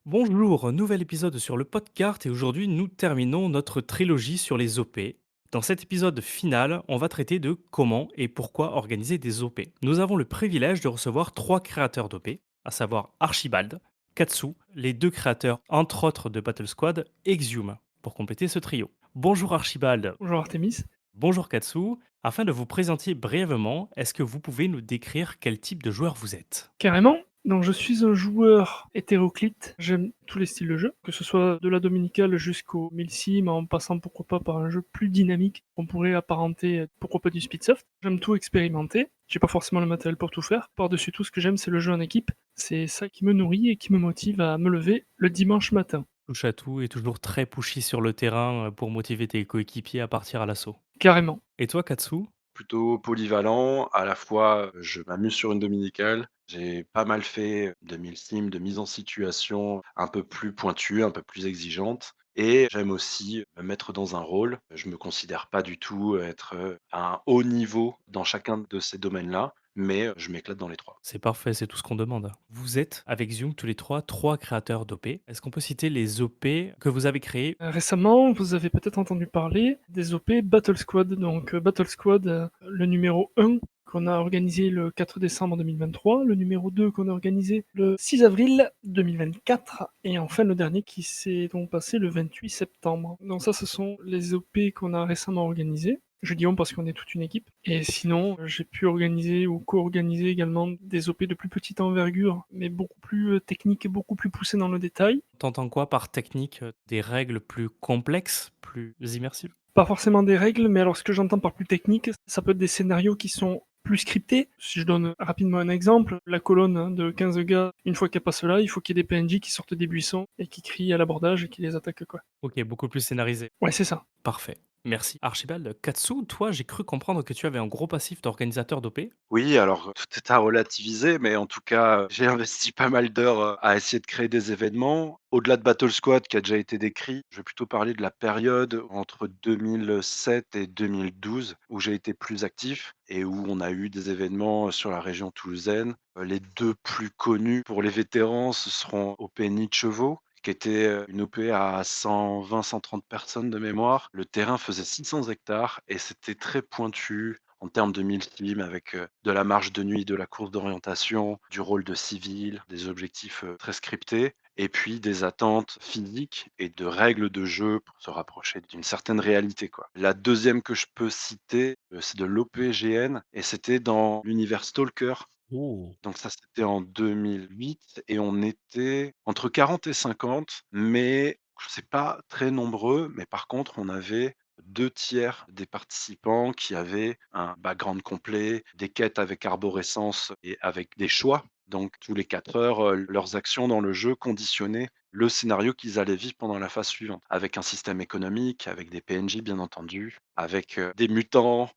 Bonjour, nouvel épisode sur le podcast et aujourd'hui nous terminons notre trilogie sur les OP. Dans cet épisode final, on va traiter de comment et pourquoi organiser des OP. Nous avons le privilège de recevoir trois créateurs d'OP, à savoir Archibald, Katsu, les deux créateurs entre autres de Battle Squad, et Exhume, pour compléter ce trio. Bonjour Archibald, Bonjour Artemis. bonjour Katsu. Afin de vous présenter brièvement, est-ce que vous pouvez nous décrire quel type de joueur vous êtes? Carrément. Donc je suis un joueur hétéroclite, j'aime tous les styles de jeu, que ce soit de la dominicale jusqu'au milsim, en passant pourquoi pas par un jeu plus dynamique qu'on pourrait apparenter pourquoi pas du speedsoft. J'aime tout expérimenter, j'ai pas forcément le matériel pour tout faire. Par-dessus tout, ce que j'aime, c'est le jeu en équipe. C'est ça qui me nourrit et qui me motive à me lever le dimanche matin. Touche à tout et toujours très pushy sur le terrain pour motiver tes coéquipiers à partir à l'assaut. Carrément. Et toi, Katsu? Plutôt polyvalent, à la fois, je m'amuse sur une dominicale. J'ai pas mal fait de milsim, de mise en situation un peu plus pointue, un peu plus exigeante et j'aime aussi me mettre dans un rôle. Je me considère pas du tout être, à un haut niveau dans chacun de ces domaines-là, mais je m'éclate dans les 3. C'est parfait, c'est tout ce qu'on demande. Vous êtes, avec Zoom, tous les trois créateurs d'OP. Est-ce qu'on peut citer les OP que vous avez créés? Récemment, vous avez peut-être entendu parler des OP Battle Squad. Donc Battle Squad, le numéro 1 qu'on a organisé le 4 décembre 2023, le numéro 2 qu'on a organisé le 6 avril 2024, et enfin le dernier qui s'est donc passé le 28 septembre. Donc ça, ce sont les OP qu'on a récemment organisés. Je dis on parce qu'on est toute une équipe. Et sinon, j'ai pu organiser ou co-organiser également des OP de plus petite envergure, mais beaucoup plus techniques et beaucoup plus poussées dans le détail. T'entends quoi par technique? Des règles plus complexes, plus immersives? Pas forcément des règles, mais alors ce que j'entends par plus technique, ça peut être des scénarios qui sont plus scriptés. Si je donne rapidement un exemple, la colonne de 15 gars, une fois qu'elle passe là, il faut qu'il y ait des PNJ qui sortent des buissons et qui crient à l'abordage et qui les attaquent, quoi. Ok, beaucoup plus scénarisé. Ouais, c'est ça. Parfait. Merci. Archibald, Katsu, toi, j'ai cru comprendre que tu avais un gros passif d'organisateur d'OP. Oui, alors tout est à relativiser, mais en tout cas, j'ai investi pas mal d'heures, à essayer de créer des événements. Au-delà de Battle Squad qui a déjà été décrit, je vais plutôt parler de la période entre 2007 et 2012 où j'ai été plus actif et où on a eu des événements sur la région toulousaine. Les 2 plus connus pour les vétérans, ce seront OP Nid de Chevaux, qui était, une OP à 120-130 personnes de mémoire. Le terrain faisait 600 hectares et c'était très pointu en termes de milsim avec, de la marche de nuit, de la course d'orientation, du rôle de civil, des objectifs, très scriptés et puis des attentes physiques et de règles de jeu pour se rapprocher d'une certaine réalité, quoi. La deuxième que je peux citer, c'est de l'OPGN et c'était dans l'univers Stalker. Oh. Donc ça, c'était en 2008 et on était entre 40 et 50, mais c'est pas très nombreux. Mais par contre, on avait 2 tiers des participants qui avaient un background complet, des quêtes avec arborescence et avec des choix. Donc tous les 4 heures, leurs actions dans le jeu conditionnaient le scénario qu'ils allaient vivre pendant la phase suivante, avec un système économique, avec des PNJ bien entendu, avec, des mutants,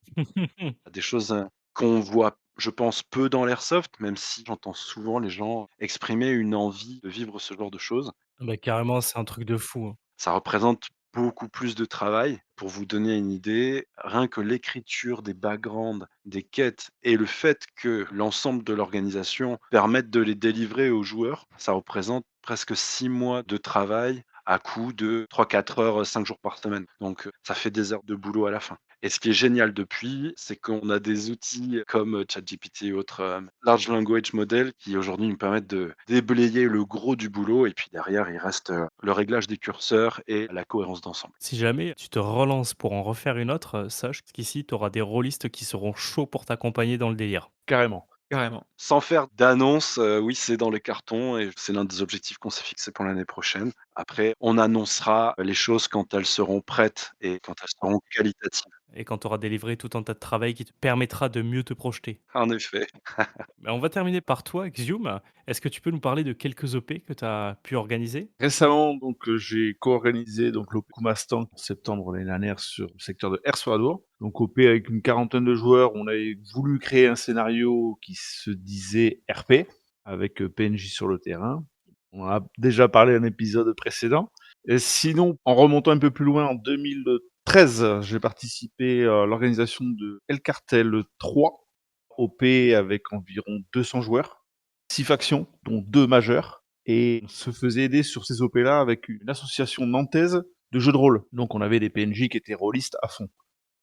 des choses, qu'on voit, je pense, peu dans l'airsoft, même si j'entends souvent les gens exprimer une envie de vivre ce genre de choses. Bah, carrément, c'est un truc de fou, hein. Ça représente beaucoup plus de travail. Pour vous donner une idée, rien que l'écriture des backgrounds, des quêtes et le fait que l'ensemble de l'organisation permette de les délivrer aux joueurs, ça représente presque 6 mois de travail à coup de 3-4 heures, 5 jours par semaine. Donc, ça fait des heures de boulot à la fin. Et ce qui est génial depuis, c'est qu'on a des outils comme, ChatGPT et autres, large language model qui aujourd'hui nous permettent de déblayer le gros du boulot et puis derrière il reste, le réglage des curseurs et la cohérence d'ensemble. Si jamais tu te relances pour en refaire une autre, sache qu'ici, tu auras des rôlistes qui seront chauds pour t'accompagner dans le délire. Carrément, carrément. Sans faire d'annonce, oui, c'est dans les cartons et c'est l'un des objectifs qu'on s'est fixé pour l'année prochaine. Après, on annoncera les choses quand elles seront prêtes et quand elles seront qualitatives. Et quand tu auras délivré tout un tas de travail qui te permettra de mieux te projeter. En effet. Mais on va terminer par toi, Xium. Est-ce que tu peux nous parler de quelques OP que tu as pu organiser? Récemment, donc, j'ai co-organisé donc l'OP Koumastan en septembre l'année dernière sur le secteur de Ersoadour. Donc OP avec une quarantaine de joueurs, on avait voulu créer un scénario qui se disait RP, avec PNJ sur le terrain. On en a déjà parlé à un épisode précédent. Et sinon, en remontant un peu plus loin, en 2013, j'ai participé à l'organisation de El Cartel 3, OP avec environ 200 joueurs, 6 factions, dont 2 majeures. et on se faisait aider sur ces OP-là avec une association nantaise de jeux de rôle. Donc on avait des PNJ qui étaient rôlistes à fond.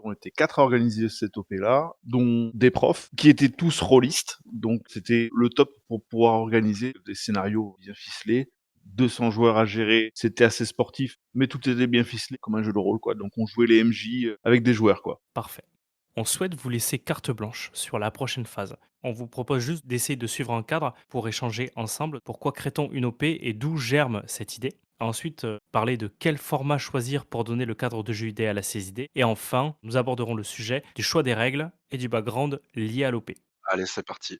On était 4 à organiser cette OP-là, dont des profs qui étaient tous rôlistes. Donc c'était le top pour pouvoir organiser des scénarios bien ficelés. 200 joueurs à gérer, c'était assez sportif, mais tout était bien ficelé comme un jeu de rôle, quoi. Donc on jouait les MJ avec des joueurs, quoi. Parfait. On souhaite vous laisser carte blanche sur la prochaine phase. On vous propose juste d'essayer de suivre un cadre pour échanger ensemble pourquoi crée-t-on une OP et d'où germe cette idée. Ensuite, parler de quel format choisir pour donner le cadre de jeu idéal à ces idées. Et enfin, nous aborderons le sujet du choix des règles et du background lié à l'OP. Allez, c'est parti.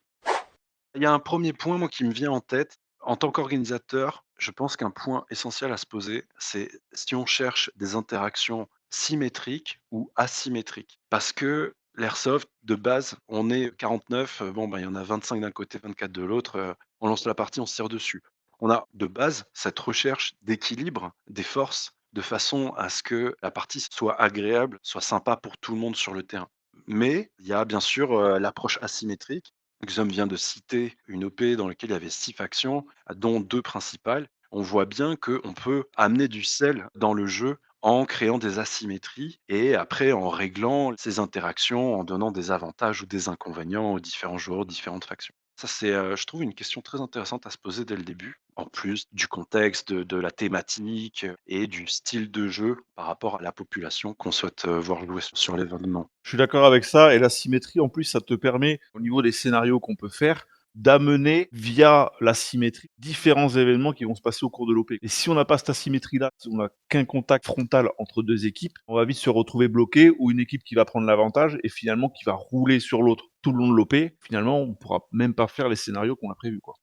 Il y a un premier point, moi, qui me vient en tête. En tant qu'organisateur, je pense qu'un point essentiel à se poser, c'est si on cherche des interactions symétriques ou asymétriques. Parce que l'airsoft, de base, on est 49, bon, bah, il y en a 25 d'un côté, 24 de l'autre, on lance la partie, on se tire dessus. On a, de base, cette recherche d'équilibre des forces, de façon à ce que la partie soit agréable, soit sympa pour tout le monde sur le terrain. Mais il y a bien sûr, l'approche asymétrique. Xom vient de citer une OP dans laquelle il y avait 6 factions, dont 2 principales. On voit bien qu'on peut amener du sel dans le jeu en créant des asymétries et après en réglant ces interactions, en donnant des avantages ou des inconvénients aux différents joueurs, aux différentes factions. Ça, c'est, je trouve, une question très intéressante à se poser dès le début, en plus du contexte, de la thématique, et du style de jeu par rapport à la population qu'on souhaite, voir jouer sur l'événement. Je suis d'accord avec ça, et la symétrie, en plus, ça te permet, au niveau des scénarios qu'on peut faire, d'amener via la symétrie différents événements qui vont se passer au cours de l'OP. Et si on n'a pas cette asymétrie-là, si on n'a qu'un contact frontal entre deux équipes, on va vite se retrouver bloqué, ou une équipe qui va prendre l'avantage et finalement qui va rouler sur l'autre tout le long de l'OP. Finalement, on pourra même pas faire les scénarios qu'on a prévus, quoi.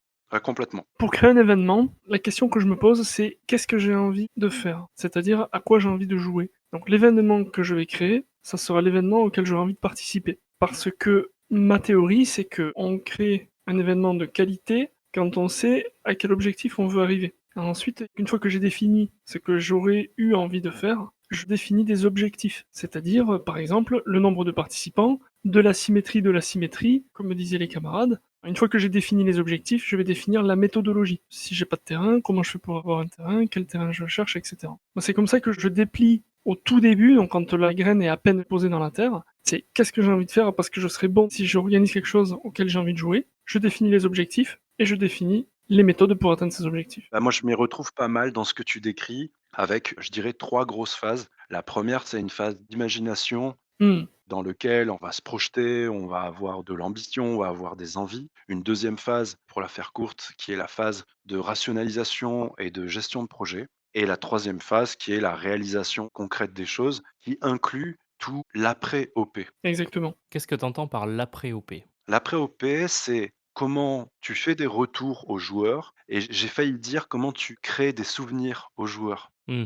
Complètement. Pour créer un événement, la question que je me pose, c'est qu'est-ce que j'ai envie de faire? C'est-à-dire à quoi j'ai envie de jouer. Donc l'événement que je vais créer, ça sera l'événement auquel j'aurai envie de participer. Parce que ma théorie, c'est que on crée un événement de qualité quand on sait à quel objectif on veut arriver. Ensuite, une fois que j'ai défini ce que j'aurais eu envie de faire, je définis des objectifs. C'est-à-dire, par exemple, le nombre de participants, de la symétrie, comme me disaient les camarades. Une fois que j'ai défini les objectifs, je vais définir la méthodologie. Si j'ai pas de terrain, comment je fais pour avoir un terrain, quel terrain je cherche, etc. Moi, c'est comme ça que je déplie au tout début, donc quand la graine est à peine posée dans la terre, c'est qu'est-ce que j'ai envie de faire parce que je serai bon si j'organise quelque chose auquel j'ai envie de jouer. Je définis les objectifs et je définis les méthodes pour atteindre ces objectifs. Bah, moi, je m'y retrouve pas mal dans ce que tu décris avec, je dirais, 3 grosses phases. La première, c'est une phase d'imagination Hmm, dans lequel on va se projeter, on va avoir de l'ambition, on va avoir des envies. Une deuxième phase, pour la faire courte, qui est la phase de rationalisation et de gestion de projet. Et la troisième phase, qui est la réalisation concrète des choses, qui inclut tout l'après-OP. exactement. Qu'est-ce que tu entends par l'après-OP? L'après-OP, c'est comment tu fais des retours aux joueurs et j'ai failli dire comment tu crées des souvenirs aux joueurs. Hmm,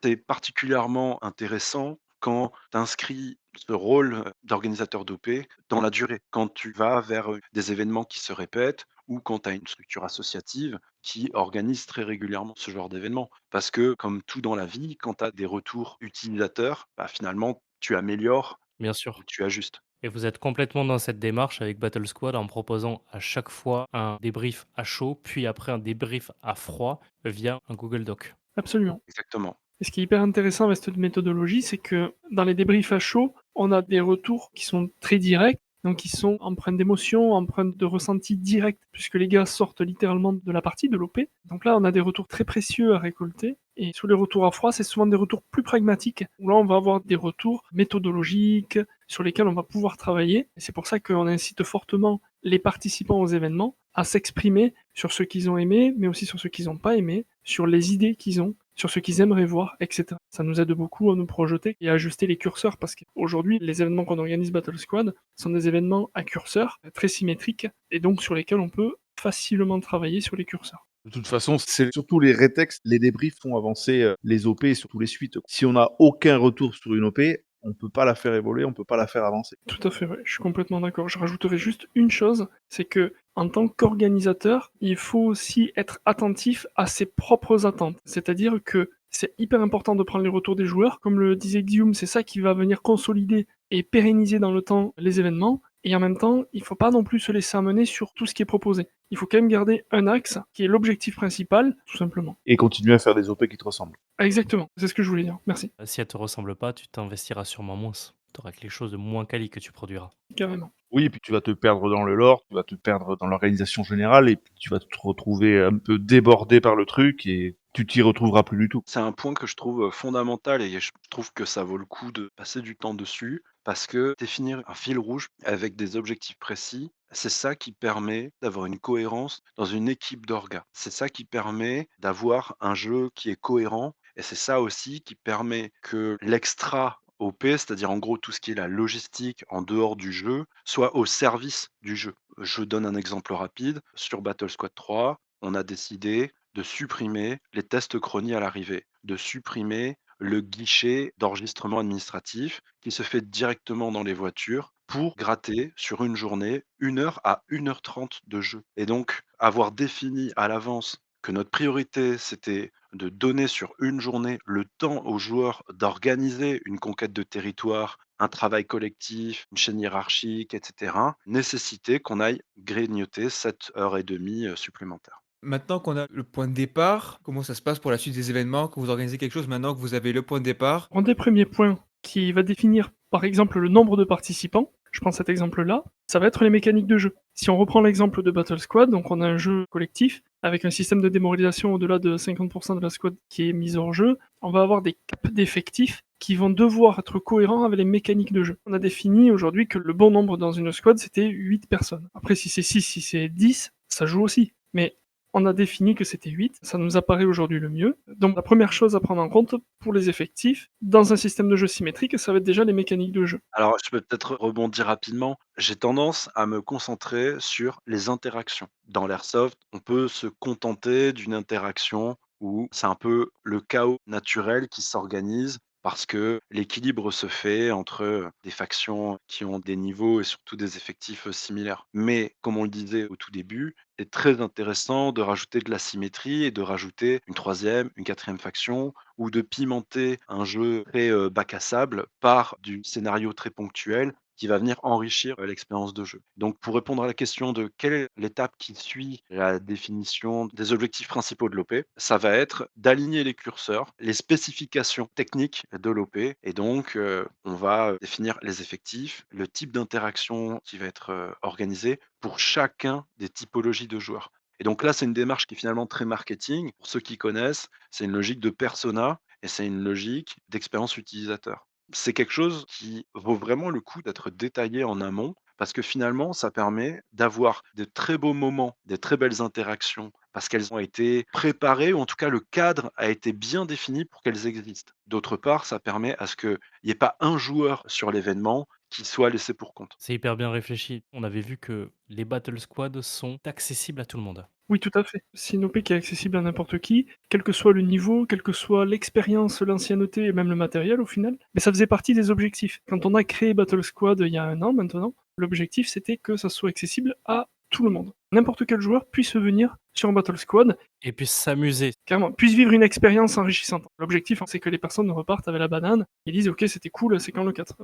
C'est particulièrement intéressant quand tu inscris ce rôle, d'organisateur d'OP dans la durée. Quand tu vas vers, des événements qui se répètent ou quand tu as une structure associative qui organise très régulièrement ce genre d'événements. Parce que comme tout dans la vie, quand tu as des retours utilisateurs, bah, finalement tu améliores bien ou sûr. tu ajustes. Et vous êtes complètement dans cette démarche avec Battle Squad en proposant à chaque fois un débrief à chaud, puis après un débrief à froid via un Google Doc. Absolument. Exactement. Et ce qui est hyper intéressant avec cette méthodologie, c'est que dans les débriefs à chaud, on a des retours qui sont très directs, donc qui sont empreints d'émotion, empreints de ressenti direct, puisque les gars sortent littéralement de la partie, de l'OP. Donc là, on a des retours très précieux à récolter. Et sur les retours à froid, c'est souvent des retours plus pragmatiques, où là, on va avoir des retours méthodologiques, sur lesquels on va pouvoir travailler. Et c'est pour ça qu'on incite fortement les participants aux événements à s'exprimer sur ce qu'ils ont aimé, mais aussi sur ce qu'ils n'ont pas aimé, sur les idées qu'ils ont, sur ce qu'ils aimeraient voir, etc. Ça nous aide beaucoup à nous projeter et à ajuster les curseurs parce qu'aujourd'hui, les événements qu'on organise Battle Squad sont des événements à curseurs très symétriques et donc sur lesquels on peut facilement travailler sur les curseurs. De toute façon, c'est surtout les rétextes, les débriefs font avancer les OP et surtout les suites. Si on n'a aucun retour sur une OP, on peut pas la faire évoluer, on peut pas la faire avancer. Tout à fait, ouais, je suis complètement d'accord. Je rajouterai juste une chose, c'est que en tant qu'organisateur, il faut aussi être attentif à ses propres attentes. C'est-à-dire que c'est hyper important de prendre les retours des joueurs. Comme le disait Guillaume, c'est ça qui va venir consolider et pérenniser dans le temps les événements. et en même temps, il faut pas non plus se laisser amener sur tout ce qui est proposé. Il faut quand même garder un axe qui est l'objectif principal, tout simplement. Et continuer à faire des OP qui te ressemblent. Exactement, c'est ce que je voulais dire. Merci, Si elle te ressemble pas, tu t'investiras sûrement moins. Tu auras quelque chose de moins quali que tu produiras. carrément. Oui, et puis tu vas te perdre dans le lore, tu vas te perdre dans l'organisation générale, et puis tu vas te retrouver un peu débordé par le truc, et tu t'y retrouveras plus du tout. C'est un point que je trouve fondamental et je trouve que ça vaut le coup de passer du temps dessus parce que définir un fil rouge avec des objectifs précis, c'est ça qui permet d'avoir une cohérence dans une équipe d'orgas. C'est ça qui permet d'avoir un jeu qui est cohérent et c'est ça aussi qui permet que l'extra OP, c'est-à-dire en gros tout ce qui est la logistique en dehors du jeu, soit au service du jeu. Je donne un exemple rapide. Sur Battle Squad 3, on a décidé de supprimer les tests chronie à l'arrivée, de supprimer le guichet d'enregistrement administratif qui se fait directement dans les voitures pour gratter sur une journée 1 heure à 1 h 30 de jeu. Et donc, avoir défini à l'avance que notre priorité, c'était de donner sur une journée le temps aux joueurs d'organiser une conquête de territoire, un travail collectif, une chaîne hiérarchique, etc., nécessitait qu'on aille grignoter 7 heures et demie supplémentaires. Maintenant qu'on a le point de départ, comment ça se passe pour la suite des événements? Quand vous organisez quelque chose, maintenant que vous avez le point de départ? Un des premiers points qui va définir, par exemple, le nombre de participants, je prends cet exemple-là, ça va être les mécaniques de jeu. Si on reprend l'exemple de Battle Squad, donc on a un jeu collectif avec un système de démoralisation au-delà de 50% de la squad qui est mise hors jeu, on va avoir des caps d'effectifs qui vont devoir être cohérents avec les mécaniques de jeu. On a défini aujourd'hui que le bon nombre dans une squad, c'était 8 personnes. Après, si c'est 6, si c'est 10, ça joue aussi. Mais on a défini que c'était 8, ça nous apparaît aujourd'hui le mieux. Donc la première chose à prendre en compte pour les effectifs, dans un système de jeu symétrique, ça va être déjà les mécaniques de jeu. Alors, je peux peut-être rebondir rapidement. J'ai tendance à me concentrer sur les interactions. Dans l'airsoft, on peut se contenter d'une interaction où c'est un peu le chaos naturel qui s'organise parce que l'équilibre se fait entre des factions qui ont des niveaux et surtout des effectifs similaires. Mais comme on le disait au tout début, c'est très intéressant de rajouter de la symétrie et de rajouter une troisième, une quatrième faction ou de pimenter un jeu très bac à sable par du scénario très ponctuel qui va venir enrichir l'expérience de jeu. Donc, pour répondre à la question de quelle est l'étape qui suit la définition des objectifs principaux de l'OP, ça va être d'aligner les curseurs, les spécifications techniques de l'OP, et donc on va définir les effectifs, le type d'interaction qui va être organisé pour chacun des typologies de joueurs. Et donc là, c'est une démarche qui est finalement très marketing. Pour ceux qui connaissent, c'est une logique de persona et c'est une logique d'expérience utilisateur. C'est quelque chose qui vaut vraiment le coup d'être détaillé en amont parce que finalement, ça permet d'avoir de très beaux moments, des très belles interactions parce qu'elles ont été préparées ou en tout cas le cadre a été bien défini pour qu'elles existent. D'autre part, ça permet à ce qu'il n'y ait pas un joueur sur l'événement qui soit laissé pour compte. C'est hyper bien réfléchi. On avait vu que les Battle Squad sont accessibles à tout le monde. Oui, tout à fait. C'est une OP qui est accessible à n'importe qui, quel que soit le niveau, quelle que soit l'expérience, l'ancienneté et même le matériel au final. Mais ça faisait partie des objectifs. Quand on a créé Battle Squad il y a 1 an maintenant, l'objectif c'était que ça soit accessible à tout le monde. N'importe quel joueur puisse venir sur un Battle Squad, Et puis s'amuser. carrément, puisse vivre une expérience enrichissante. L'objectif, c'est que les personnes repartent avec la banane et disent ok, c'était cool, c'est quand le 4.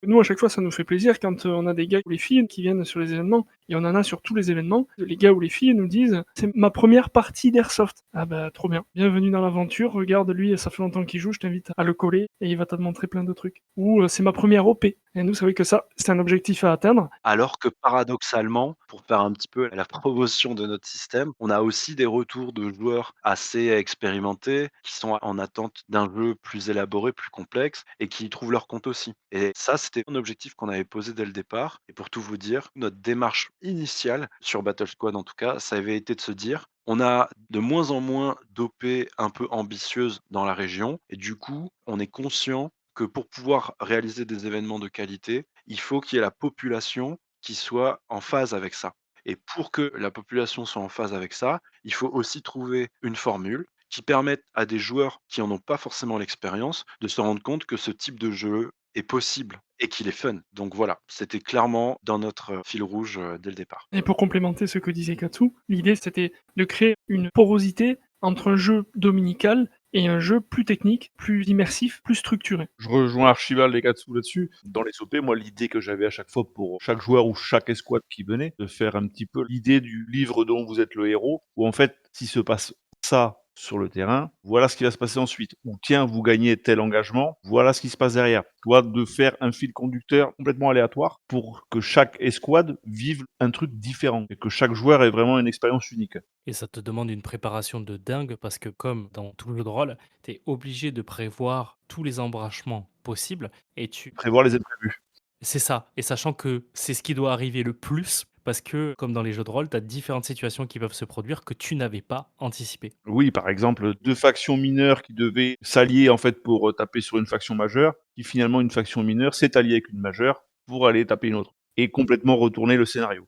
Nous, à chaque fois, ça nous fait plaisir quand on a des gars ou les filles qui viennent sur les événements, et on en a sur tous les événements. Les gars ou les filles nous disent c'est ma première partie d'Airsoft. Ah bah, trop bien. Bienvenue dans l'aventure. Regarde, lui, ça fait longtemps qu'il joue, je t'invite à le coller et il va te montrer plein de trucs. Ou c'est ma première OP. Et nous, c'est vrai que ça, c'est un objectif à atteindre. Alors que paradoxalement, pour faire un petit peu la promotion de notre système, on a aussi des retours de joueurs assez expérimentés qui sont en attente d'un jeu plus élaboré, plus complexe et qui y trouvent leur compte aussi. Et ça, c'était un objectif qu'on avait posé dès le départ. Et pour tout vous dire, notre démarche initiale sur Battle Squad en tout cas, ça avait été de se dire on a de moins en moins d'OP un peu ambitieuses dans la région et du coup, on est conscient que pour pouvoir réaliser des événements de qualité, il faut qu'il y ait la population qui soit en phase avec ça. Et pour que la population soit en phase avec ça, il faut aussi trouver une formule qui permette à des joueurs qui en ont pas forcément l'expérience de se rendre compte que ce type de jeu est possible et qu'il est fun. Donc voilà, c'était clairement dans notre fil rouge dès le départ. Et pour complémenter ce que disait Katsu, l'idée c'était de créer une porosité entre un jeu dominical et un jeu plus technique, plus immersif, plus structuré. Je rejoins Archibald et Katsu là-dessus. Dans les OP, moi, l'idée que j'avais à chaque fois pour chaque joueur ou chaque escouade qui venait, de faire un petit peu l'idée du livre dont vous êtes le héros, où en fait, s'il se passe ça sur le terrain, voilà ce qui va se passer ensuite. Ou tiens, vous gagnez tel engagement, voilà ce qui se passe derrière. Toi, de faire un fil conducteur complètement aléatoire pour que chaque escouade vive un truc différent et que chaque joueur ait vraiment une expérience unique. Et ça te demande une préparation de dingue parce que comme dans tout jeu de rôle, tu es obligé de prévoir tous les embranchements possibles et tu Prévoir les imprévus. c'est ça, et sachant que c'est ce qui doit arriver le plus parce que comme dans les jeux de rôle, tu as différentes situations qui peuvent se produire que tu n'avais pas anticipées. Oui, par exemple, 2 factions mineures qui devaient s'allier, en fait, pour, taper sur une faction majeure, qui finalement une faction mineure s'est alliée avec une majeure pour aller taper une autre et complètement retourner le scénario.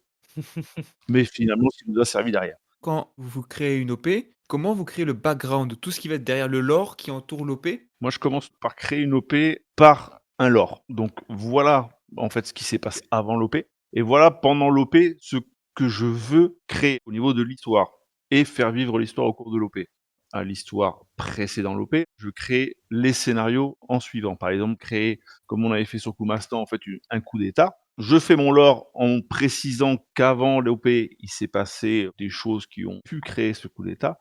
Mais finalement, ce qui nous a servi derrière. Quand vous créez une OP, comment vous créez le background, tout ce qui va être derrière le lore qui entoure l'OP? Moi, je commence par créer une OP par un lore. Donc voilà, en fait, ce qui s'est passé avant l'OP et voilà, pendant l'OP, ce que je veux créer au niveau de l'histoire et faire vivre l'histoire au cours de l'OP. À l'histoire précédant l'OP, je crée les scénarios en suivant. Par exemple, créer, comme on avait fait sur Kumastan, en fait, un coup d'état. Je fais mon lore en précisant qu'avant l'OP, il s'est passé des choses qui ont pu créer ce coup d'état.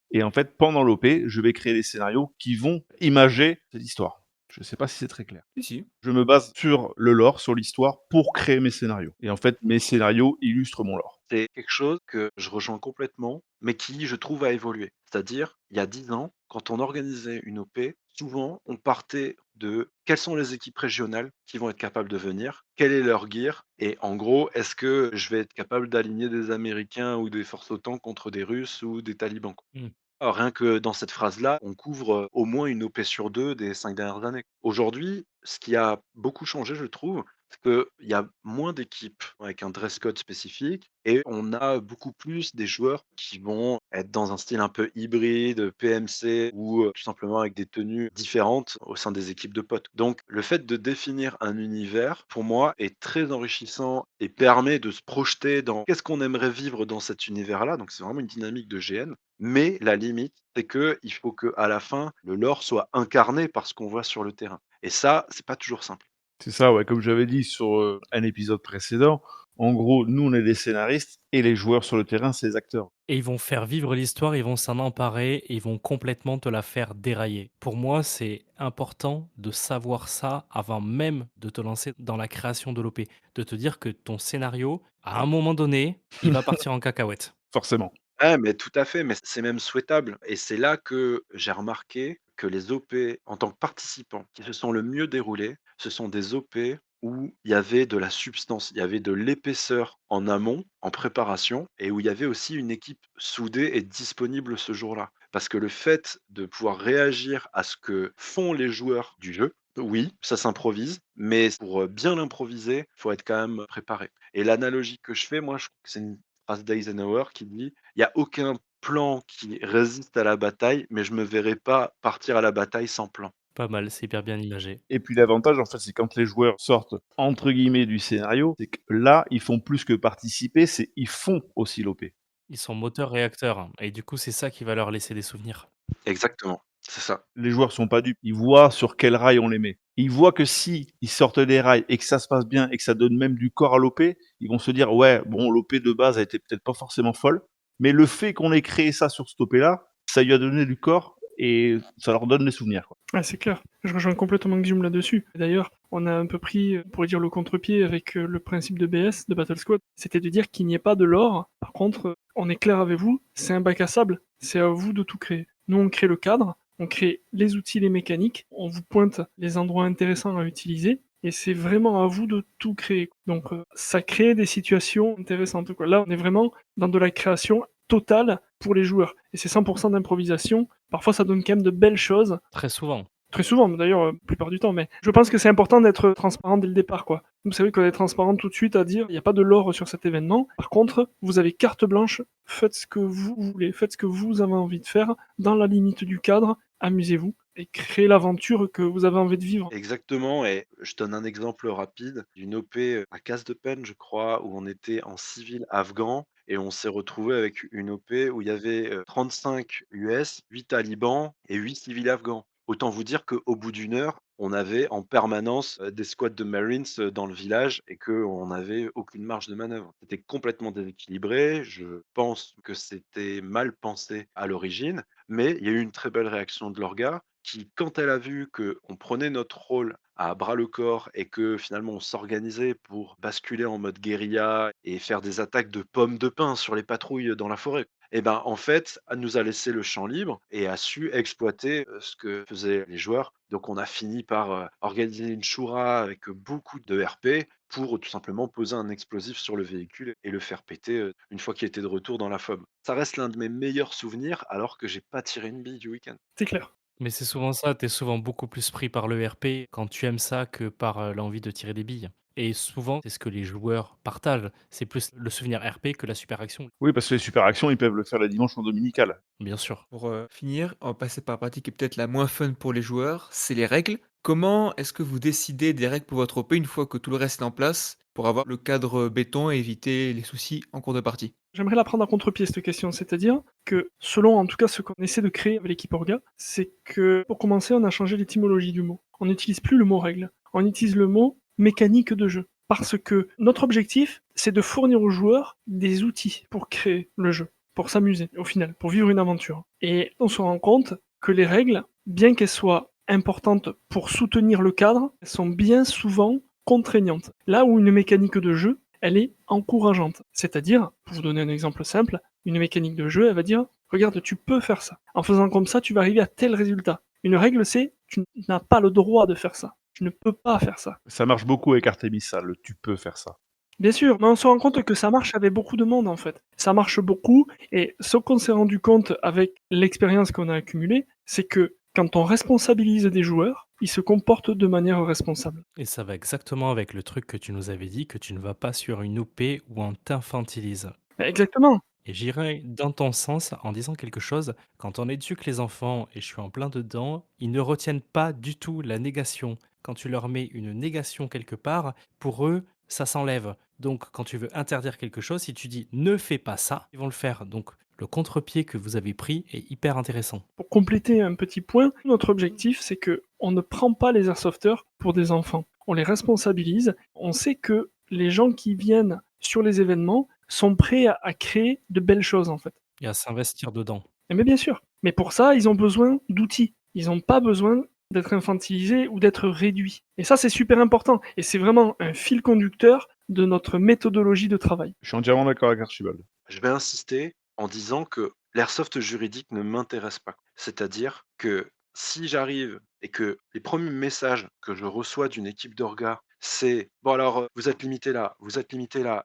Et en fait, pendant l'OP, je vais créer des scénarios qui vont imager cette histoire. Je ne sais pas si c'est très clair. Si, si. Je me base sur le lore, sur l'histoire, pour créer mes scénarios. Et en fait, mes scénarios illustrent mon lore. C'est quelque chose que je rejoins complètement, mais qui, je trouve, a évolué. C'est-à-dire, il y a 10 ans, quand on organisait une OP, souvent, on partait de quelles sont les équipes régionales qui vont être capables de venir, quel est leur gear, et en gros, est-ce que je vais être capable d'aligner des Américains ou des forces OTAN contre des Russes ou des talibans, quoi. Mmh. Alors, rien que dans cette phrase-là, on couvre au moins une OP sur deux des 5 dernières années. Aujourd'hui, ce qui a beaucoup changé, je trouve, c'est qu'il y a moins d'équipes avec un dress code spécifique et on a beaucoup plus des joueurs qui vont être dans un style un peu hybride, PMC ou tout simplement avec des tenues différentes au sein des équipes de potes. Donc, le fait de définir un univers, pour moi, est très enrichissant et permet de se projeter dans qu'est-ce qu'on aimerait vivre dans cet univers-là. Donc, c'est vraiment une dynamique de GN. Mais la limite, c'est que il faut qu'à la fin, le lore soit incarné par ce qu'on voit sur le terrain. Et ça, c'est pas toujours simple. C'est ça, ouais, comme j'avais dit sur un épisode précédent, en gros, nous, on est des scénaristes et les joueurs sur le terrain, c'est les acteurs. Et ils vont faire vivre l'histoire, ils vont s'en emparer et ils vont complètement te la faire dérailler. Pour moi, c'est important de savoir ça avant même de te lancer dans la création de l'OP. De te dire que ton scénario, à un moment donné, il va partir en cacahuète. Forcément. Ouais, mais tout à fait, mais c'est même souhaitable. Et c'est là que j'ai remarqué que les OP, en tant que participants, qui se sont le mieux déroulés, ce sont des OP où il y avait de la substance, il y avait de l'épaisseur en amont, en préparation, et où il y avait aussi une équipe soudée et disponible ce jour-là. Parce que le fait de pouvoir réagir à ce que font les joueurs du jeu, oui, ça s'improvise, mais pour bien l'improviser, il faut être quand même préparé. Et l'analogie que je fais, moi, je trouve que c'est une phrase d'Eisenhower qui dit: «Il y a aucun plan qui résiste à la bataille, mais je me verrai pas partir à la bataille sans plan». Pas mal, c'est hyper bien imagé. Et puis l'avantage, en fait, c'est quand les joueurs sortent, entre guillemets, du scénario, c'est que là, ils font plus que participer, c'est ils font aussi l'OP. Ils sont moteurs-réacteurs hein, et du coup, c'est ça qui va leur laisser des souvenirs. Exactement, c'est ça. Les joueurs sont pas dupes, ils voient sur quel rail on les met. Ils voient que si ils sortent des rails et que ça se passe bien et que ça donne même du corps à l'OP, ils vont se dire: «Ouais, bon, l'OP de base a été peut-être pas forcément folle, mais le fait qu'on ait créé ça sur cette OP-là, ça lui a donné du corps et ça leur donne des souvenirs, quoi». Ah, c'est clair. Je rejoins complètement Guillaume là-dessus. D'ailleurs, on a un peu pris, pour dire le contre-pied avec le principe de BS, de Battle Squad, c'était de dire qu'il n'y ait pas de lore. Par contre, on est clair avec vous, c'est un bac à sable, c'est à vous de tout créer. Nous, on crée le cadre, on crée les outils, les mécaniques, on vous pointe les endroits intéressants à utiliser, et c'est vraiment à vous de tout créer. Donc, ça crée des situations intéressantes, quoi. Là, on est vraiment dans de la création totale pour les joueurs. Et c'est 100% d'improvisation. Parfois, ça donne quand même de belles choses. Très souvent. Très souvent, d'ailleurs, la plupart du temps, mais je pense que c'est important d'être transparent dès le départ, quoi. Vous savez qu'on est transparent tout de suite à dire, il n'y a pas de lore sur cet événement. Par contre, vous avez carte blanche, faites ce que vous voulez, faites ce que vous avez envie de faire, dans la limite du cadre, amusez-vous, et créez l'aventure que vous avez envie de vivre. Exactement, et je donne un exemple rapide d'une OP à Casse de Peine, je crois, où on était en civil afghan et on s'est retrouvé avec une OP où il y avait 35 US, 8 talibans et 8 civils afghans. Autant vous dire qu'au bout d'une heure, on avait en permanence des squads de Marines dans le village et qu'on n'avait aucune marge de manœuvre. C'était complètement déséquilibré. Je pense que c'était mal pensé à l'origine, mais il y a eu une très belle réaction de l'orga qui, quand elle a vu qu'on prenait notre rôle à bras le corps et que finalement on s'organisait pour basculer en mode guérilla et faire des attaques de pommes de pin sur les patrouilles dans la forêt. Et ben en fait, elle nous a laissé le champ libre et a su exploiter ce que faisaient les joueurs. Donc on a fini par organiser une choura avec beaucoup de RP pour tout simplement poser un explosif sur le véhicule et le faire péter une fois qu'il était de retour dans la FOB. Ça reste l'un de mes meilleurs souvenirs alors que j'ai pas tiré une bille du week-end. C'est clair. Mais c'est souvent ça, tu es souvent beaucoup plus pris par le RP quand tu aimes ça que par, l'envie de tirer des billes et souvent, c'est ce que les joueurs partagent. C'est plus le souvenir RP que la super action, Oui, parce que les super actions, ils peuvent le faire la dimanche en dominical. bien sûr. Pour finir, on va passer par la partie qui est peut-être la moins fun pour les joueurs, c'est les règles. Comment est-ce que vous décidez des règles pour votre OP une fois que tout le reste est en place, pour avoir le cadre béton et éviter les soucis en cours de partie? J'aimerais la prendre à contre-pied cette question, c'est-à-dire que selon en tout cas ce qu'on essaie de créer avec l'équipe Orga, c'est que pour commencer on a changé l'étymologie du mot. On n'utilise plus le mot règle, on utilise le mot mécanique de jeu. Parce que notre objectif, c'est de fournir aux joueurs des outils pour créer le jeu, pour s'amuser au final, pour vivre une aventure. Et on se rend compte que les règles, bien qu'elles soient importantes pour soutenir le cadre, elles sont bien souvent contraignantes. Là où une mécanique de jeu, elle est encourageante. C'est-à-dire, pour vous donner un exemple simple, une mécanique de jeu, elle va dire « Regarde, tu peux faire ça. En faisant comme ça, tu vas arriver à tel résultat. » Une règle, c'est « Tu n'as pas le droit de faire ça. Tu ne peux pas faire ça. » Ça marche beaucoup avec Artemis, ça, le tu peux faire ça. Bien sûr, mais on se rend compte que ça marche avec beaucoup de monde en fait. Ça marche beaucoup, et ce qu'on s'est rendu compte avec l'expérience qu'on a accumulée, c'est que quand on responsabilise des joueurs, ils se comportent de manière responsable. Et ça va exactement avec le truc que tu nous avais dit, que tu ne vas pas sur une OP où on t'infantilise. Exactement. Et j'irai dans ton sens en disant quelque chose. Quand on éduque les enfants, et je suis en plein dedans, ils ne retiennent pas du tout la négation. Quand tu leur mets une négation quelque part, pour eux, ça s'enlève. Donc, quand tu veux interdire quelque chose, si tu dis ne fais pas ça, ils vont le faire. Donc, le contre-pied que vous avez pris est hyper intéressant. Pour compléter un petit point, notre objectif, c'est que on ne prend pas les airsofters pour des enfants. On les responsabilise. On sait que les gens qui viennent sur les événements sont prêts à créer de belles choses en fait. Et à s'investir dedans. Mais bien sûr. Mais pour ça, ils ont besoin d'outils. Ils n'ont pas besoin d'être infantilisés ou d'être réduits. Et ça, c'est super important. Et c'est vraiment un fil conducteur de notre méthodologie de travail. Je suis entièrement d'accord avec Archibald. Je vais insister en disant que l'airsoft juridique ne m'intéresse pas. C'est-à-dire que si j'arrive et que les premiers messages que je reçois d'une équipe d'orga, c'est bon alors vous êtes limité là,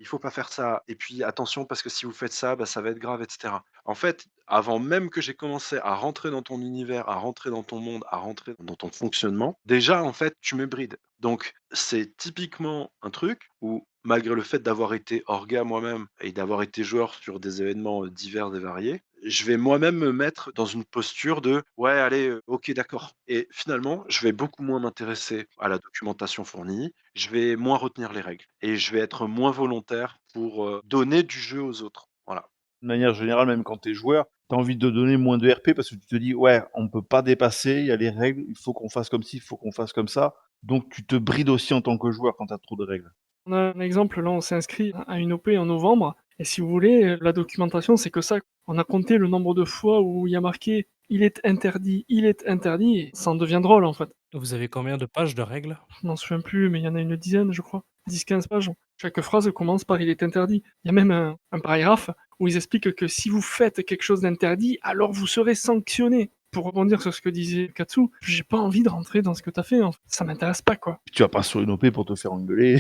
il faut pas faire ça, et puis attention parce que si vous faites ça, bah, ça va être grave, etc. En fait, avant même que j'ai commencé à rentrer dans ton univers, à rentrer dans ton monde, à rentrer dans ton fonctionnement, déjà en fait tu me brides. Donc c'est typiquement un truc où malgré le fait d'avoir été orga moi-même et d'avoir été joueur sur des événements divers et variés, je vais moi-même me mettre dans une posture de ouais, allez, ok, d'accord. Et finalement, je vais beaucoup moins m'intéresser à la documentation fournie, je vais moins retenir les règles et je vais être moins volontaire pour donner du jeu aux autres. Voilà. De manière générale, même quand tu es joueur, tu as envie de donner moins de RP parce que tu te dis, ouais, on peut pas dépasser, il y a les règles, il faut qu'on fasse comme ci, il faut qu'on fasse comme ça. Donc tu te brides aussi en tant que joueur quand tu as trop de règles. On a un exemple, là, on s'est inscrit à une OP en novembre, et si vous voulez, la documentation, c'est que ça. On a compté le nombre de fois où il y a marqué « il est interdit », et ça en devient drôle, en fait. Vous avez combien de pages de règles? Je m'en souviens plus, mais il y en a une dizaine, je crois. 10-15 pages. Chaque phrase commence par « il est interdit ». Il y a même un paragraphe où ils expliquent que si vous faites quelque chose d'interdit, alors vous serez sanctionné. Pour rebondir sur ce que disait Katsu, j'ai pas envie de rentrer dans ce que t'as fait, en fait. Ça m'intéresse pas, quoi. Tu vas pas sur une OP pour te faire engueuler.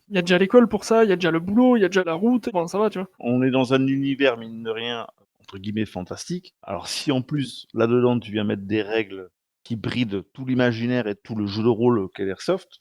Il y a déjà l'école pour ça, il y a déjà le boulot, il y a déjà la route, bon, ça va, tu vois. On est dans un univers, mine de rien, entre guillemets, fantastique. Alors si en plus, là-dedans, tu viens mettre des règles qui brident tout l'imaginaire et tout le jeu de rôle qu'est l'Airsoft,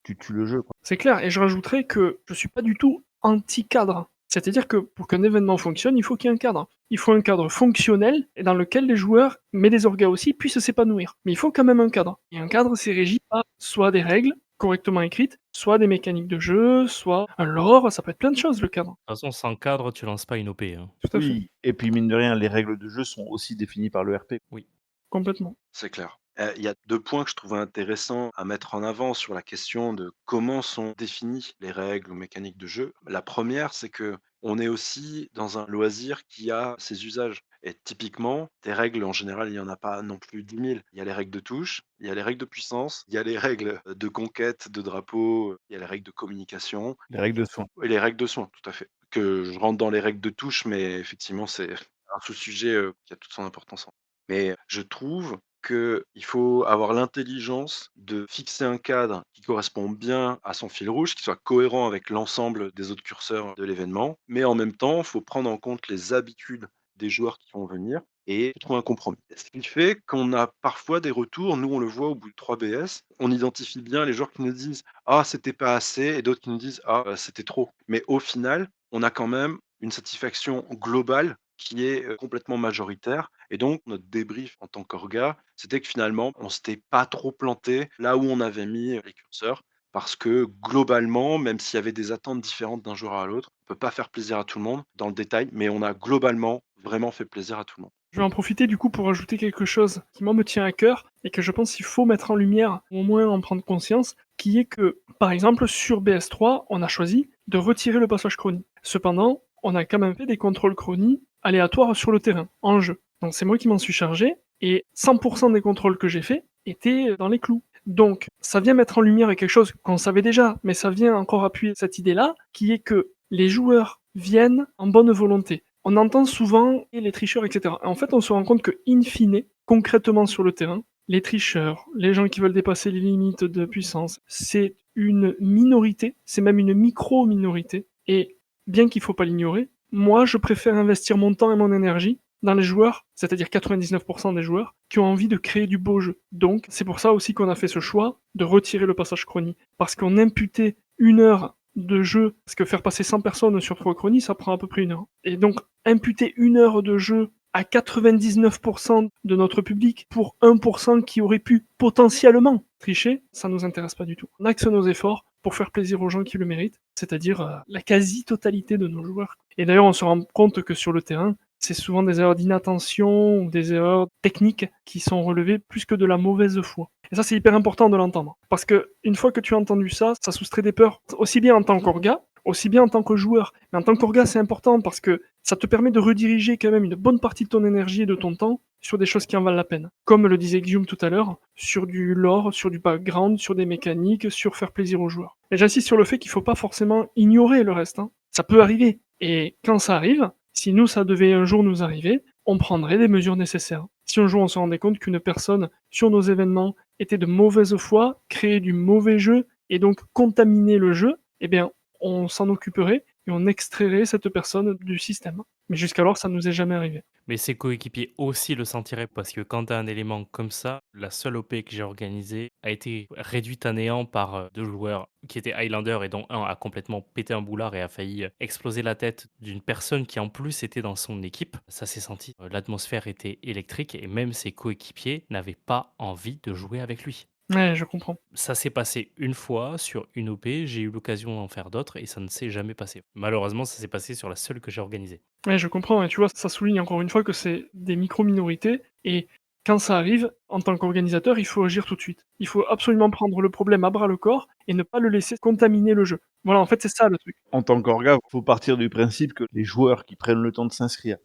tu tues le jeu, quoi. C'est clair, et je rajouterais que je suis pas du tout anti-cadre. C'est-à-dire que pour qu'un événement fonctionne, il faut qu'il y ait un cadre. Il faut un cadre fonctionnel et dans lequel les joueurs, mais les orgas aussi, puissent s'épanouir. Mais il faut quand même un cadre. Et un cadre, c'est régi par soit des règles, correctement écrite, soit des mécaniques de jeu, soit un lore, ça peut être plein de choses le cadre. De toute façon, sans cadre, tu lances pas une OP, hein. Tout à fait, Oui, et puis mine de rien, les règles de jeu sont aussi définies par le RP. Oui. complètement. C'est clair. Il y a 2 points que je trouvais intéressants à mettre en avant sur la question de comment sont définies les règles ou mécaniques de jeu. La première, c'est que on est aussi dans un loisir qui a ses usages et typiquement, des règles, en général, il y en a pas non plus 10 000. Il y a les règles de touche, il y a les règles de puissance, il y a les règles, de conquête de drapeau, il y a les règles de communication Les règles de soin. et les règles de soin, tout à fait. Que je rentre dans les règles de touche, mais effectivement, c'est un sous-sujet, qui a toute son importance. Mais je trouve qu'il faut avoir l'intelligence de fixer un cadre qui correspond bien à son fil rouge, qui soit cohérent avec l'ensemble des autres curseurs de l'événement, mais en même temps, il faut prendre en compte les habitudes des joueurs qui vont venir et trouver un compromis. Ce qui fait qu'on a parfois des retours, nous on le voit au bout de 3 BS, on identifie bien les joueurs qui nous disent ah c'était pas assez et d'autres qui nous disent ah c'était trop. Mais au final, on a quand même une satisfaction globale qui est complètement majoritaire. Et donc, notre débrief en tant qu'orga, c'était que finalement, on s'était pas trop planté là où on avait mis les curseurs. Parce que globalement, même s'il y avait des attentes différentes d'un joueur à l'autre, on peut pas faire plaisir à tout le monde dans le détail, mais on a globalement vraiment fait plaisir à tout le monde. Je vais en profiter du coup pour ajouter quelque chose qui moi me tient à cœur et que je pense qu'il faut mettre en lumière, ou au moins en prendre conscience, qui est que, par exemple, sur BS3, on a choisi de retirer le passage chronie. Cependant, on a quand même fait des contrôles chronie aléatoires sur le terrain, en jeu. Donc c'est moi qui m'en suis chargé, et 100% des contrôles que j'ai faits étaient dans les clous. Donc ça vient mettre en lumière quelque chose qu'on savait déjà, mais ça vient encore appuyer cette idée-là, qui est que les joueurs viennent en bonne volonté. On entend souvent les tricheurs, etc. En fait, on se rend compte que, in fine, concrètement sur le terrain, les tricheurs, les gens qui veulent dépasser les limites de puissance, c'est une minorité, c'est même une micro-minorité. Et bien qu'il ne faut pas l'ignorer, moi, je préfère investir mon temps et mon énergie dans les joueurs, c'est-à-dire 99% des joueurs, qui ont envie de créer du beau jeu. Donc, c'est pour ça aussi qu'on a fait ce choix de retirer le passage chronie. Parce qu'on imputait 1 heure de jeu, parce que faire passer 100 personnes sur 3 chronies, ça prend à peu près 1 heure. Et donc, imputer 1 heure de jeu à 99% de notre public pour 1% qui aurait pu potentiellement tricher, ça nous intéresse pas du tout. On axe nos efforts pour faire plaisir aux gens qui le méritent, c'est-à-dire la quasi-totalité de nos joueurs. Et d'ailleurs, on se rend compte que sur le terrain, c'est souvent des erreurs d'inattention ou des erreurs techniques qui sont relevées plus que de la mauvaise foi. Et ça, c'est hyper important de l'entendre. Parce que une fois que tu as entendu ça, ça soustrait des peurs, aussi bien en tant qu'orga, aussi bien en tant que joueur. Mais en tant qu'orga, c'est important parce que ça te permet de rediriger quand même une bonne partie de ton énergie et de ton temps sur des choses qui en valent la peine. Comme le disait Guillaume tout à l'heure, sur du lore, sur du background, sur des mécaniques, sur faire plaisir aux joueurs. Et j'insiste sur le fait qu'il ne faut pas forcément ignorer le reste. Ça peut arriver. Et quand ça arrive, si nous, ça devait un jour nous arriver, on prendrait les mesures nécessaires. Si un jour on se rendait compte qu'une personne sur nos événements était de mauvaise foi, créait du mauvais jeu et donc contaminait le jeu, eh bien, on s'en occuperait et on extrairait cette personne du système. Mais jusqu'alors, ça ne nous est jamais arrivé. Mais ses coéquipiers aussi le sentiraient parce que quand tu as un élément comme ça, la seule OP que j'ai organisée a été réduite à néant par 2 joueurs qui étaient Highlander et dont un a complètement pété un boulard et a failli exploser la tête d'une personne qui en plus était dans son équipe. Ça s'est senti. L'atmosphère était électrique et même ses coéquipiers n'avaient pas envie de jouer avec lui. Ouais, je comprends. Ça s'est passé une fois sur une OP, j'ai eu l'occasion d'en faire d'autres et ça ne s'est jamais passé. Malheureusement, ça s'est passé sur la seule que j'ai organisée. Ouais, je comprends. Et tu vois, ça souligne encore une fois que c'est des micro-minorités. Et quand ça arrive, en tant qu'organisateur, il faut agir tout de suite. Il faut absolument prendre le problème à bras le corps et ne pas le laisser contaminer le jeu. Voilà, en fait, c'est ça le truc. En tant qu'orga, il faut partir du principe que les joueurs qui prennent le temps de s'inscrire,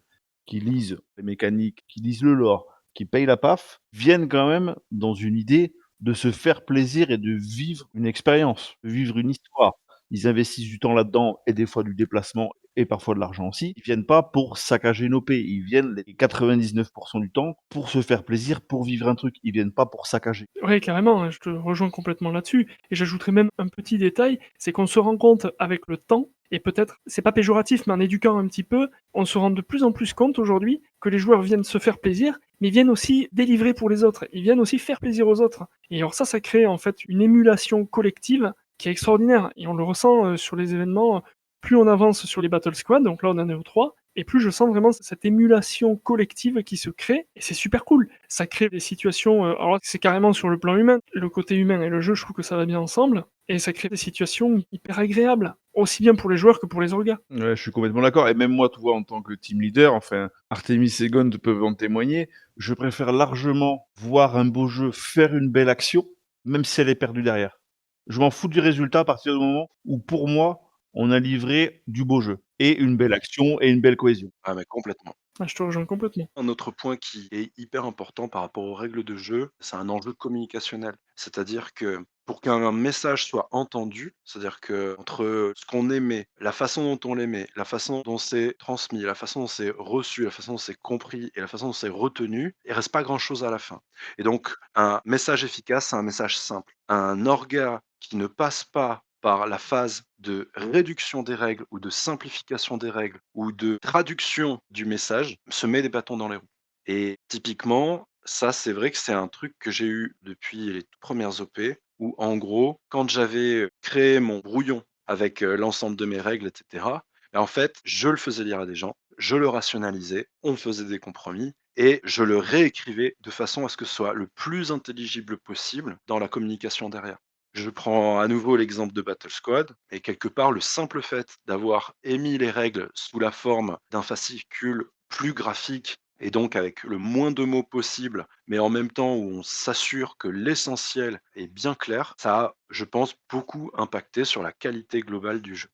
qui lisent les mécaniques, qui lisent le lore, qui payent la PAF, viennent quand même dans une idée de se faire plaisir et de vivre une expérience, de vivre une histoire. Ils investissent du temps là-dedans et des fois du déplacement et parfois de l'argent aussi. Ils viennent pas pour saccager une OP, ils viennent les 99% du temps pour se faire plaisir, pour vivre un truc. Ils viennent pas pour saccager. Ouais, carrément, hein, je te rejoins complètement là-dessus. Et j'ajouterais même un petit détail, c'est qu'on se rend compte avec le temps, et peut-être, c'est pas péjoratif, mais en éduquant un petit peu, on se rend de plus en plus compte aujourd'hui que les joueurs viennent se faire plaisir, mais viennent aussi délivrer pour les autres. Ils viennent aussi faire plaisir aux autres. Et alors ça crée en fait une émulation collective qui est extraordinaire. Et on le ressent sur les événements, plus on avance sur les Battle Squad, donc là on en est au 3, et plus je sens vraiment cette émulation collective qui se crée, et c'est super cool. Ça crée des situations, alors c'est carrément sur le plan humain. Le côté humain et le jeu, je trouve que ça va bien ensemble, et ça crée des situations hyper agréables, aussi bien pour les joueurs que pour les orgas. Ouais, je suis complètement d'accord. Et même moi, tu vois, en tant que team leader, enfin, Artemis et Gond peuvent en témoigner, je préfère largement voir un beau jeu faire une belle action, même si elle est perdue derrière. Je m'en fous du résultat à partir du moment où, pour moi, on a livré du beau jeu et une belle action et une belle cohésion. Ah mais complètement. Ah, je te rejoins complètement. Un autre point qui est hyper important par rapport aux règles de jeu, c'est un enjeu communicationnel. C'est-à-dire que pour qu'un message soit entendu, c'est-à-dire que entre ce qu'on émet, la façon dont on l'émet, la façon dont c'est transmis, la façon dont c'est reçu, la façon dont c'est compris et la façon dont c'est retenu, il reste pas grand-chose à la fin. Et donc un message efficace, c'est un message simple. Un orga qui ne passe pas par la phase de réduction des règles ou de simplification des règles ou de traduction du message se met des bâtons dans les roues. Et typiquement, ça, c'est vrai que c'est un truc que j'ai eu depuis les toutes premières OP où, en gros, quand j'avais créé mon brouillon avec l'ensemble de mes règles, etc., en fait, je le faisais lire à des gens, je le rationalisais, on faisait des compromis et je le réécrivais de façon à ce que ce soit le plus intelligible possible dans la communication derrière. Je prends à nouveau l'exemple de Battle Squad, et quelque part, le simple fait d'avoir émis les règles sous la forme d'un fascicule plus graphique et donc avec le moins de mots possible, mais en même temps où on s'assure que l'essentiel est bien clair, ça a, je pense, beaucoup impacté sur la qualité globale du jeu.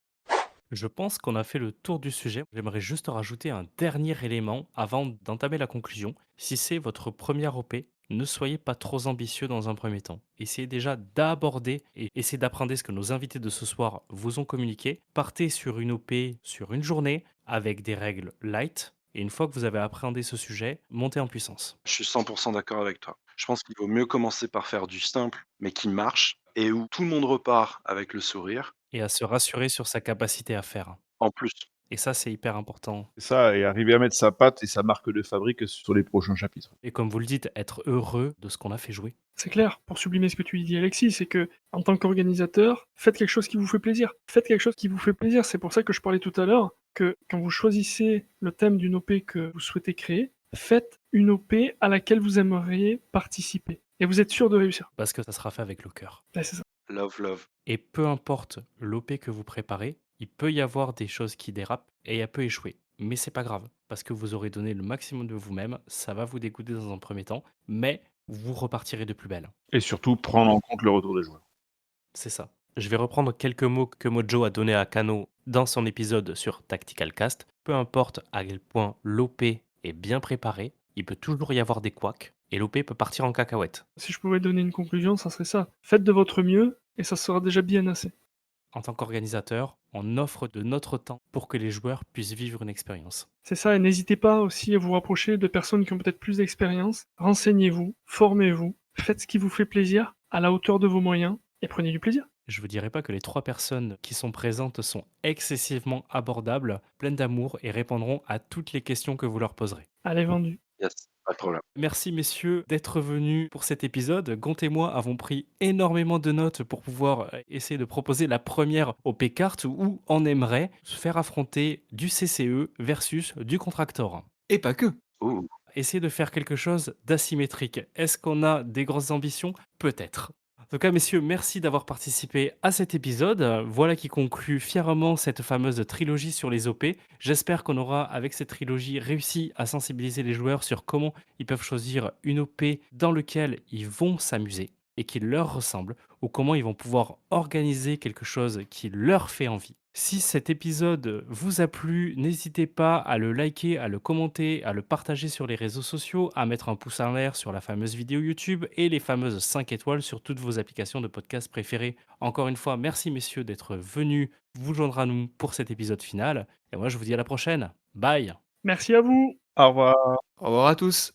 Je pense qu'on a fait le tour du sujet. J'aimerais juste rajouter un dernier élément avant d'entamer la conclusion. Si c'est votre première OP, ne soyez pas trop ambitieux dans un premier temps. Essayez déjà d'aborder et essayez d'apprendre ce que nos invités de ce soir vous ont communiqué. Partez sur une OP sur une journée avec des règles light. Et une fois que vous avez appréhendé ce sujet, montez en puissance. Je suis 100% d'accord avec toi. Je pense qu'il vaut mieux commencer par faire du simple, mais qui marche, et où tout le monde repart avec le sourire, Et à se rassurer sur sa capacité à faire. en plus. Et ça, c'est hyper important. C'est ça, et arriver à mettre sa patte et sa marque de fabrique sur les prochains chapitres. Et comme vous le dites, être heureux de ce qu'on a fait jouer. C'est clair, pour sublimer ce que tu dis Alexis, c'est que en tant qu'organisateur, faites quelque chose qui vous fait plaisir. Faites quelque chose qui vous fait plaisir. C'est pour ça que je parlais tout à l'heure que quand vous choisissez le thème d'une OP que vous souhaitez créer, faites une OP à laquelle vous aimeriez participer. Et vous êtes sûr de réussir. Parce que ça sera fait avec le cœur. Ouais, c'est ça. Love, love. Et peu importe l'OP que vous préparez, il peut y avoir des choses qui dérapent et elle peut échouer. Mais c'est pas grave, parce que vous aurez donné le maximum de vous-même, ça va vous dégoûter dans un premier temps, mais vous repartirez de plus belle. Et surtout, prendre en compte le retour des joueurs. C'est ça. Je vais reprendre quelques mots que Mojo a donnés à Kano dans son épisode sur Tactical Cast. Peu importe à quel point l'OP est bien préparée, il peut toujours y avoir des couacs, et l'OP peut partir en cacahuète. Si je pouvais donner une conclusion, ça serait ça. Faites de votre mieux et ça sera déjà bien assez. En tant qu'organisateur, on offre de notre temps pour que les joueurs puissent vivre une expérience. C'est ça, et n'hésitez pas aussi à vous rapprocher de personnes qui ont peut-être plus d'expérience. Renseignez-vous, formez-vous, faites ce qui vous fait plaisir, à la hauteur de vos moyens, et prenez du plaisir. Je vous dirais pas que les 3 personnes qui sont présentes sont excessivement abordables, pleines d'amour et répondront à toutes les questions que vous leur poserez. Allez, vendu. Yes, pas de problème. Merci messieurs d'être venus pour cet épisode. Gont et moi avons pris énormément de notes pour pouvoir essayer de proposer la première OP carte où on aimerait se faire affronter du CCE versus du Contractor. Et pas que. Ouh. Essayer de faire quelque chose d'asymétrique. Est-ce qu'on a des grosses ambitions? Peut-être. En tout cas, messieurs, merci d'avoir participé à cet épisode. Voilà qui conclut fièrement cette fameuse trilogie sur les OP. J'espère qu'on aura, avec cette trilogie, réussi à sensibiliser les joueurs sur comment ils peuvent choisir une OP dans laquelle ils vont s'amuser et qui leur ressemble, ou comment ils vont pouvoir organiser quelque chose qui leur fait envie. Si cet épisode vous a plu, n'hésitez pas à le liker, à le commenter, à le partager sur les réseaux sociaux, à mettre un pouce en l'air sur la fameuse vidéo YouTube et les fameuses 5 étoiles sur toutes vos applications de podcast préférées. Encore une fois, merci messieurs d'être venus vous joindre à nous pour cet épisode final. Et moi, je vous dis à la prochaine. Bye! Merci à vous. Au revoir. Au revoir à tous.